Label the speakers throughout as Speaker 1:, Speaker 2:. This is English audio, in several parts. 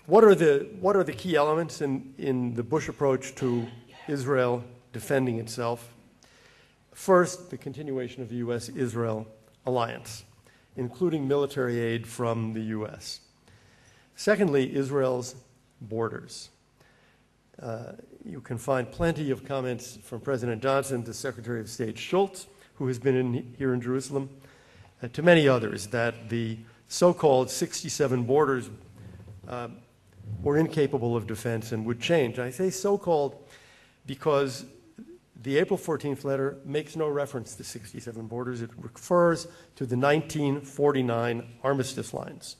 Speaker 1: What are the key elements in the Bush approach to Israel defending itself? First, the continuation of the U.S.-Israel alliance, including military aid from the U.S. Secondly, Israel's borders. You can find plenty of comments from President Johnson to Secretary of State Schultz, who has been here in Jerusalem, to many others, that the so-called 67 borders were incapable of defense and would change. I say so-called because the April 14th letter makes no reference to 67 borders. It refers to the 1949 armistice lines,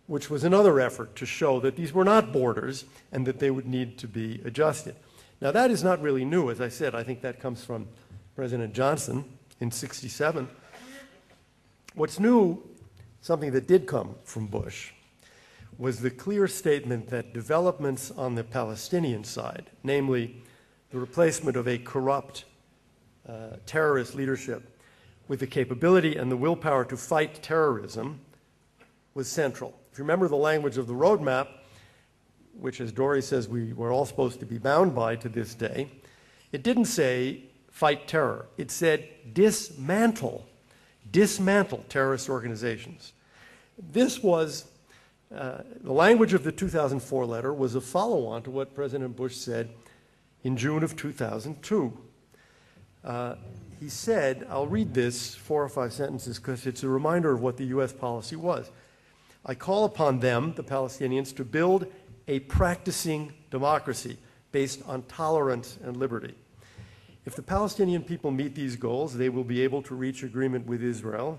Speaker 1: which was another effort to show that these were not borders and that they would need to be adjusted. Now, that is not really new. As I said, I think that comes from President Johnson in '67. What's new, something that did come from Bush, was the clear statement that developments on the Palestinian side, namely the replacement of a corrupt terrorist leadership with the capability and the willpower to fight terrorism, was central. If you remember the language of the roadmap, which, as Dore says, we were all supposed to be bound by to this day, it didn't say fight terror. It said dismantle terrorist organizations. This was, the language of the 2004 letter was a follow-on to what President Bush said in June of 2002. He said, I'll read this 4 or 5 sentences because it's a reminder of what the U.S. policy was. I call upon them, the Palestinians, to build a practicing democracy based on tolerance and liberty. If the Palestinian people meet these goals, they will be able to reach agreement with Israel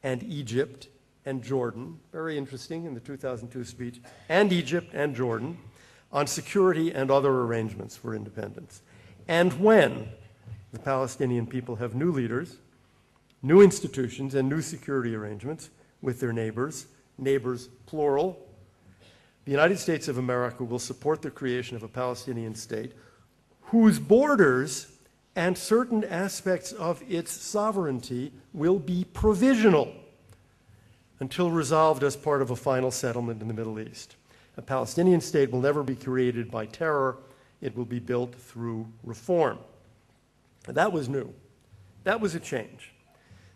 Speaker 1: and Egypt and Jordan, very interesting in the 2002 speech, and Egypt and Jordan, on security and other arrangements for independence. And when the Palestinian people have new leaders, new institutions, and new security arrangements with their neighbors plural, the United States of America will support the creation of a Palestinian state whose borders and certain aspects of its sovereignty will be provisional until resolved as part of a final settlement in the Middle East. A Palestinian state will never be created by terror. It will be built through reform. That was new. That was a change.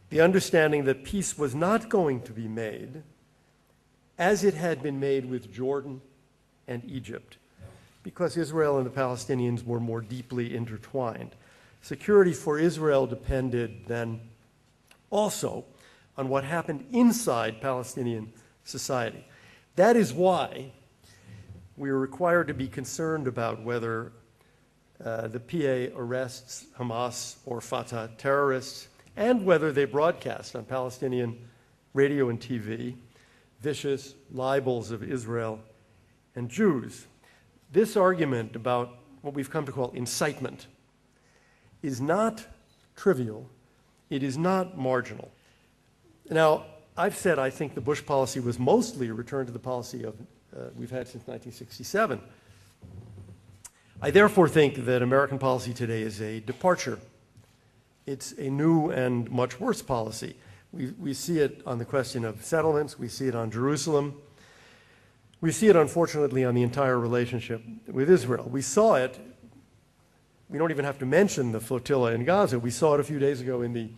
Speaker 1: The understanding that peace was not going to be made as it had been made with Jordan and Egypt, because Israel and the Palestinians were more deeply intertwined. Security for Israel depended then also on what happened inside Palestinian society. That is why we are required to be concerned about whether the PA arrests Hamas or Fatah terrorists, and whether they broadcast on Palestinian radio and TV vicious libels of Israel and Jews. This argument about what we've come to call incitement is not trivial. It is not marginal. Now, I've said I think the Bush policy was mostly a return to the policy of we've had since 1967. I therefore think that American policy today is a departure. It's a new and much worse policy. We see it on the question of settlements. We see it on Jerusalem. We see it, unfortunately, on the entire relationship with Israel. We saw it. We don't even have to mention the flotilla in Gaza. We saw it a few days ago in the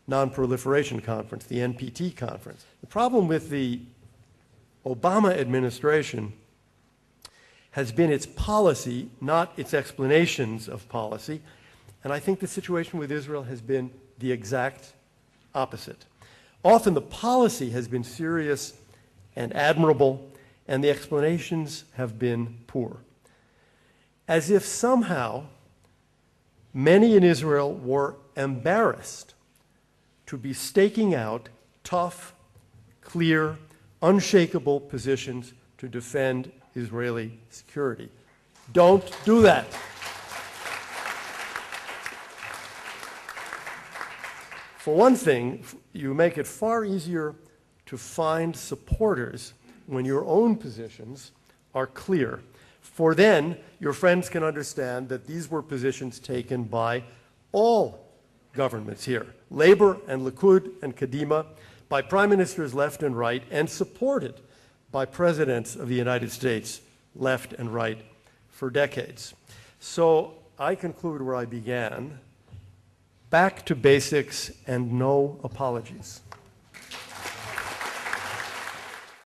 Speaker 1: non-proliferation conference, the NPT conference. The problem with the Obama administration has been its policy, not its explanations of policy. And I think the situation with Israel has been the exact opposite. Often the policy has been serious and admirable, and the explanations have been poor. As if somehow many in Israel were embarrassed to be staking out tough, clear, unshakable positions to defend Israeli security. Don't do that. For one thing, you make it far easier to find supporters when your own positions are clear. For then, your friends can understand that these were positions taken by all governments here, Labor and Likud and Kadima, by prime ministers left and right, and supported by presidents of the United States, left and right, for decades. So I conclude where I began: back to basics and no apologies.